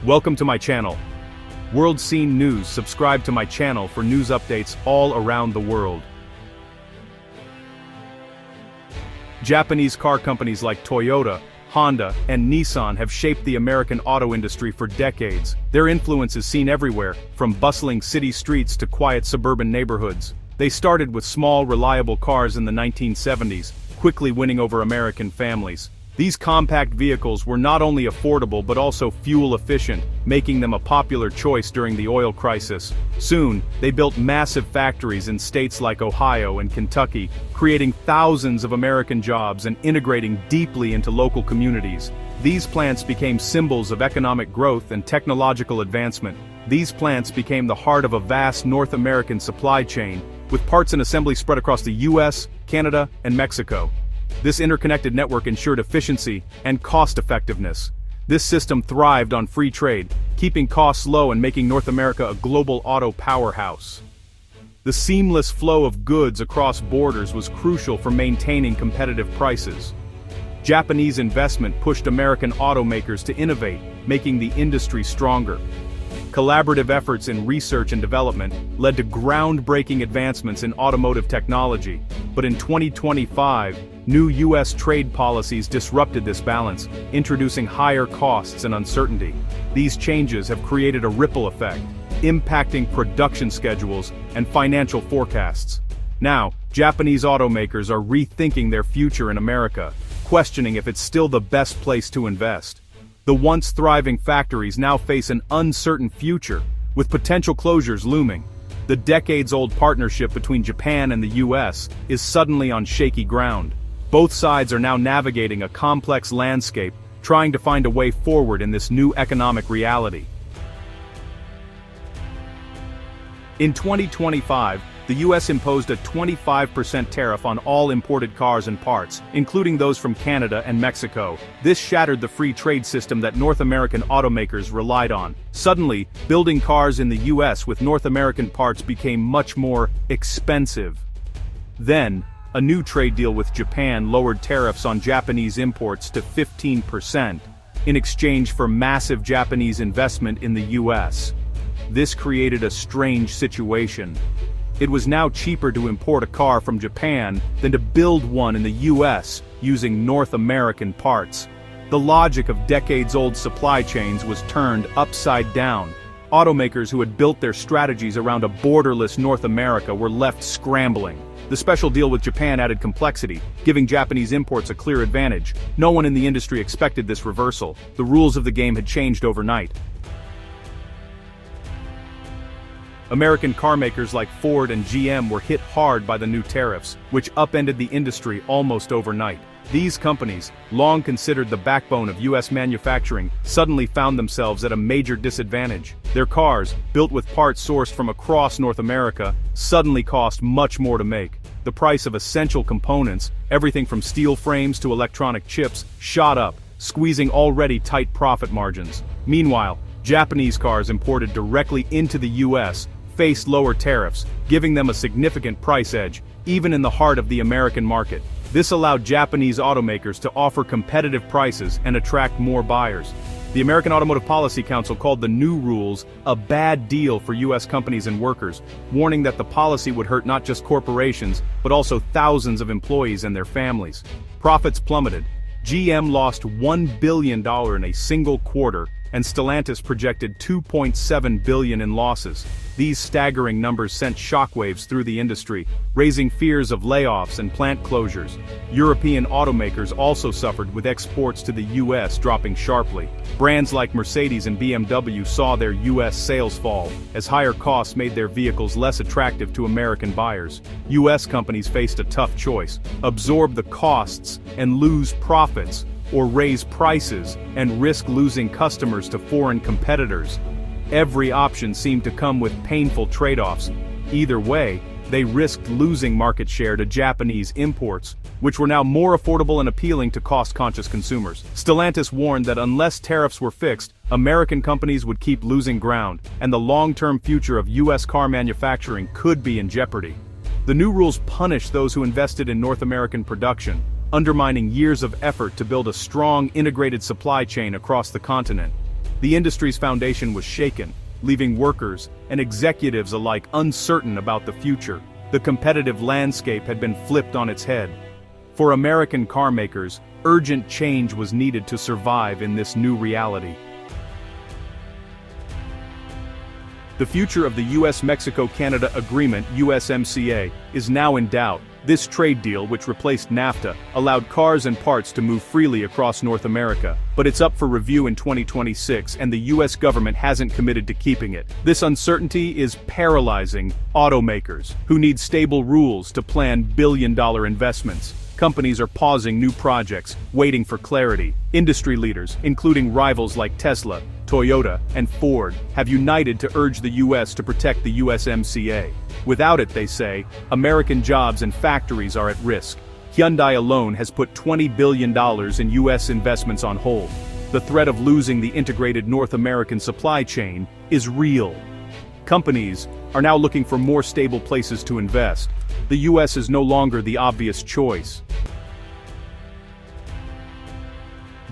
Welcome to my channel. World Scene News. Subscribe to my channel for news updates all around the world. Japanese car companies like Toyota, Honda, and Nissan have shaped the American auto industry for decades. Their influence is seen everywhere, from bustling city streets to quiet suburban neighborhoods. They started with small, reliable cars in the 1970s, quickly winning over American families. These compact vehicles were not only affordable but also fuel-efficient, making them a popular choice during the oil crisis. Soon, they built massive factories in states like Ohio and Kentucky, creating thousands of American jobs and integrating deeply into local communities. These plants became symbols of economic growth and technological advancement. These plants became the heart of a vast North American supply chain, with parts and assembly spread across the US, Canada, and Mexico. This interconnected network ensured efficiency and cost-effectiveness. This system thrived on free trade, keeping costs low and making North America a global auto powerhouse. The seamless flow of goods across borders was crucial for maintaining competitive prices. Japanese investment pushed American automakers to innovate, making the industry stronger. Collaborative efforts in research and development led to groundbreaking advancements in automotive technology, but in 2025, new U.S. trade policies disrupted this balance, introducing higher costs and uncertainty. These changes have created a ripple effect, impacting production schedules and financial forecasts. Now, Japanese automakers are rethinking their future in America, questioning if it's still the best place to invest. The once thriving factories now face an uncertain future, with potential closures looming. The decades-old partnership between Japan and the U.S. is suddenly on shaky ground. Both sides are now navigating a complex landscape, trying to find a way forward in this new economic reality. In 2025, the U.S. imposed a 25% tariff on all imported cars and parts, including those from Canada and Mexico. This shattered the free trade system that North American automakers relied on. Suddenly, building cars in the U.S. with North American parts became much more expensive. Then, a new trade deal with Japan lowered tariffs on Japanese imports to 15%, in exchange for massive Japanese investment in the U.S. This created a strange situation. It was now cheaper to import a car from Japan than to build one in the US using North American parts. The logic of decades-old supply chains was turned upside down. Automakers who had built their strategies around a borderless North America were left scrambling. The special deal with Japan added complexity, giving Japanese imports a clear advantage. No one in the industry expected this reversal. The rules of the game had changed overnight. American carmakers like Ford and GM were hit hard by the new tariffs, which upended the industry almost overnight. These companies, long considered the backbone of U.S. manufacturing, suddenly found themselves at a major disadvantage. Their cars, built with parts sourced from across North America, suddenly cost much more to make. The price of essential components, everything from steel frames to electronic chips, shot up, squeezing already tight profit margins. Meanwhile, Japanese cars imported directly into the U.S. faced lower tariffs, giving them a significant price edge, even in the heart of the American market. This allowed Japanese automakers to offer competitive prices and attract more buyers. The American Automotive Policy Council called the new rules a bad deal for U.S. companies and workers, warning that the policy would hurt not just corporations, but also thousands of employees and their families. Profits plummeted. GM lost $1 billion in a single quarter, and Stellantis projected $2.7 billion in losses. These staggering numbers sent shockwaves through the industry, raising fears of layoffs and plant closures. European automakers also suffered, with exports to the U.S. dropping sharply. Brands like Mercedes and BMW saw their U.S. sales fall, as higher costs made their vehicles less attractive to American buyers. U.S. companies faced a tough choice: absorb the costs and lose profits, or raise prices and risk losing customers to foreign competitors. Every option seemed to come with painful trade-offs. Either way, they risked losing market share to Japanese imports, which were now more affordable and appealing to cost-conscious consumers. Stellantis warned that unless tariffs were fixed, American companies would keep losing ground, and the long-term future of U.S. car manufacturing could be in jeopardy. The new rules punish those who invested in North American production, undermining years of effort to build a strong, integrated supply chain across the continent. The industry's foundation was shaken, leaving workers and executives alike uncertain about the future. The competitive landscape had been flipped on its head. For American car makers, urgent change was needed to survive in this new reality. The future of the US-Mexico-Canada Agreement (USMCA) is now in doubt. This trade deal, which replaced NAFTA, allowed cars and parts to move freely across North America, but it's up for review in 2026 and the US government hasn't committed to keeping it. This uncertainty is paralyzing automakers, who need stable rules to plan billion-dollar investments. Companies are pausing new projects, waiting for clarity. Industry leaders, including rivals like Tesla, Toyota, and Ford, have united to urge the US to protect the USMCA. Without it, they say, American jobs and factories are at risk. Hyundai alone has put $20 billion in US investments on hold. The threat of losing the integrated North American supply chain is real. Companies are now looking for more stable places to invest. The US is no longer the obvious choice.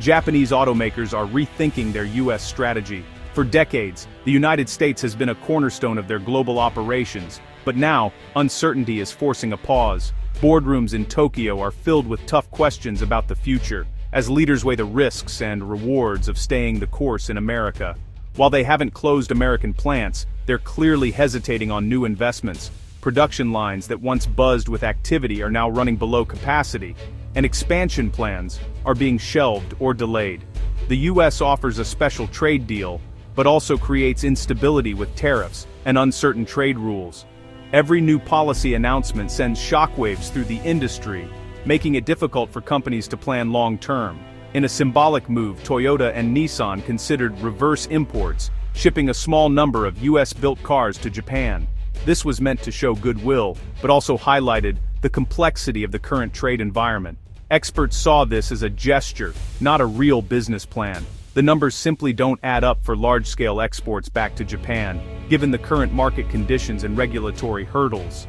Japanese automakers are rethinking their US strategy. For decades, the United States has been a cornerstone of their global operations, but now, uncertainty is forcing a pause. Boardrooms in Tokyo are filled with tough questions about the future, as leaders weigh the risks and rewards of staying the course in America. While they haven't closed American plants, they're clearly hesitating on new investments. Production lines that once buzzed with activity are now running below capacity, and expansion plans are being shelved or delayed. The US offers a special trade deal, but also creates instability with tariffs and uncertain trade rules. Every new policy announcement sends shockwaves through the industry, making it difficult for companies to plan long-term. In a symbolic move, Toyota and Nissan considered reverse imports, shipping a small number of US-built cars to Japan. This was meant to show goodwill, but also highlighted the complexity of the current trade environment. Experts saw this as a gesture, not a real business plan. The numbers simply don't add up for large-scale exports back to Japan, given the current market conditions and regulatory hurdles.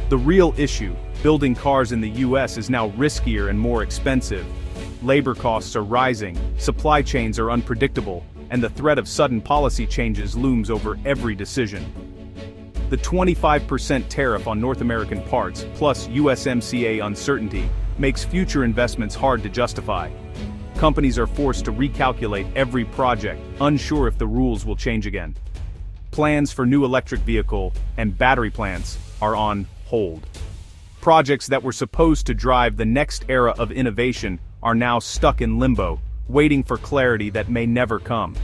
The real issue, building cars in the US is now riskier and more expensive. Labor costs are rising, supply chains are unpredictable, and the threat of sudden policy changes looms over every decision. The 25% tariff on North American parts, plus USMCA uncertainty, makes future investments hard to justify. Companies are forced to recalculate every project, unsure if the rules will change again. Plans for new electric vehicle and battery plants are on hold. Projects that were supposed to drive the next era of innovation are now stuck in limbo, waiting for clarity that may never come.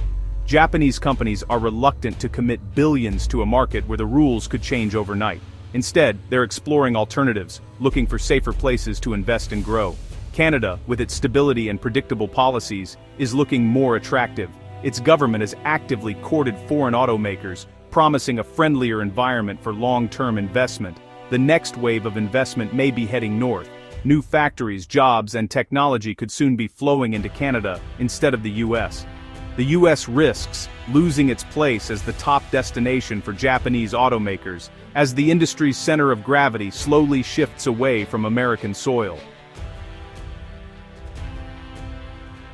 Japanese companies are reluctant to commit billions to a market where the rules could change overnight. Instead, they're exploring alternatives, looking for safer places to invest and grow. Canada, with its stability and predictable policies, is looking more attractive. Its government has actively courted foreign automakers, promising a friendlier environment for long-term investment. The next wave of investment may be heading north. New factories, jobs, and technology could soon be flowing into Canada instead of the US. The US risks losing its place as the top destination for Japanese automakers, as the industry's center of gravity slowly shifts away from American soil.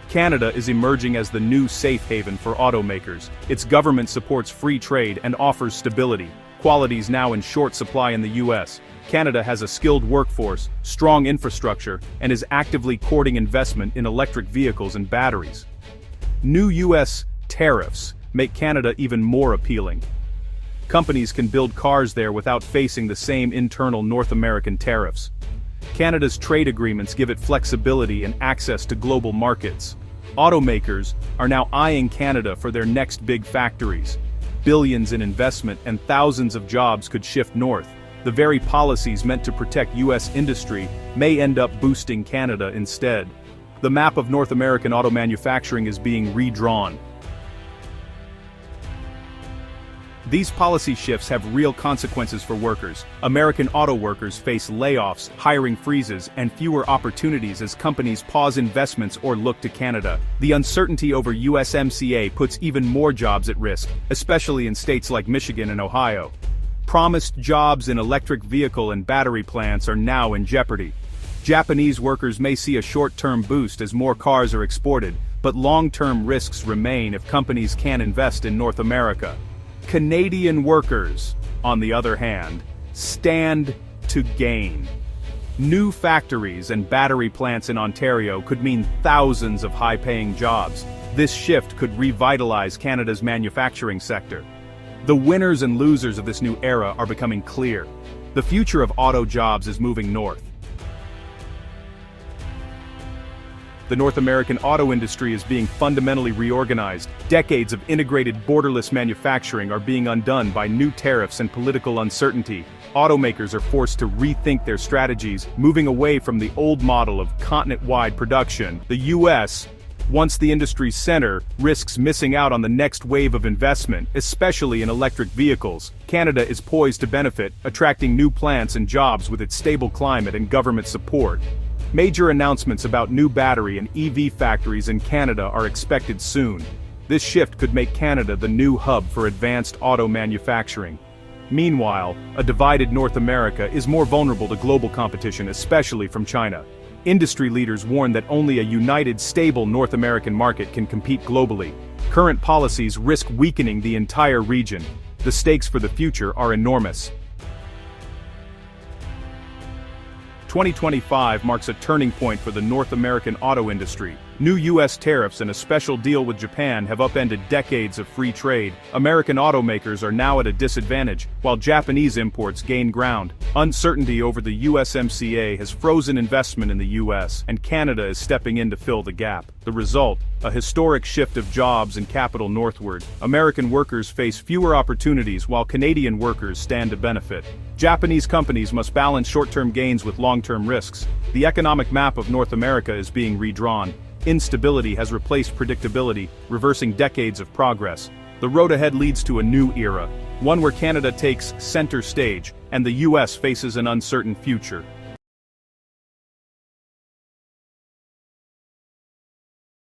Canada is emerging as the new safe haven for automakers. Its government supports free trade and offers stability, qualities now in short supply in the US. Canada has a skilled workforce, strong infrastructure, and is actively courting investment in electric vehicles and batteries. New US tariffs make Canada even more appealing. Companies can build cars there without facing the same internal North American tariffs. Canada's trade agreements give it flexibility and access to global markets. Automakers are now eyeing Canada for their next big factories. Billions in investment and thousands of jobs could shift north. The very policies meant to protect US industry may end up boosting Canada instead. The map of North American auto manufacturing is being redrawn. These policy shifts have real consequences for workers. American auto workers face layoffs, hiring freezes, and fewer opportunities as companies pause investments or look to Canada. The uncertainty over USMCA puts even more jobs at risk, especially in states like Michigan and Ohio. Promised jobs in electric vehicle and battery plants are now in jeopardy. Japanese workers may see a short-term boost as more cars are exported, but long-term risks remain if companies can't invest in North America. Canadian workers, on the other hand, stand to gain. New factories and battery plants in Ontario could mean thousands of high-paying jobs. This shift could revitalize Canada's manufacturing sector. The winners and losers of this new era are becoming clear. The future of auto jobs is moving north. The North American auto industry is being fundamentally reorganized. Decades of integrated borderless manufacturing are being undone by new tariffs and political uncertainty. Automakers are forced to rethink their strategies, moving away from the old model of continent-wide production. The U.S., once the industry's center, risks missing out on the next wave of investment, especially in electric vehicles. Canada is poised to benefit, attracting new plants and jobs with its stable climate and government support. Major announcements about new battery and EV factories in Canada are expected soon. This shift could make Canada the new hub for advanced auto manufacturing. Meanwhile, a divided North America is more vulnerable to global competition, especially from China. Industry leaders warn that only a united, stable North American market can compete globally. Current policies risk weakening the entire region. The stakes for the future are enormous. 2025 marks a turning point for the North American auto industry. New U.S. tariffs and a special deal with Japan have upended decades of free trade. American automakers are now at a disadvantage, while Japanese imports gain ground. Uncertainty over the USMCA has frozen investment in the U.S., and Canada is stepping in to fill the gap. The result, a historic shift of jobs and capital northward. American workers face fewer opportunities while Canadian workers stand to benefit. Japanese companies must balance short-term gains with long-term risks. The economic map of North America is being redrawn. Instability has replaced predictability, reversing decades of progress. The road ahead leads to a new era, one where Canada takes center stage, and the U.S. faces an uncertain future.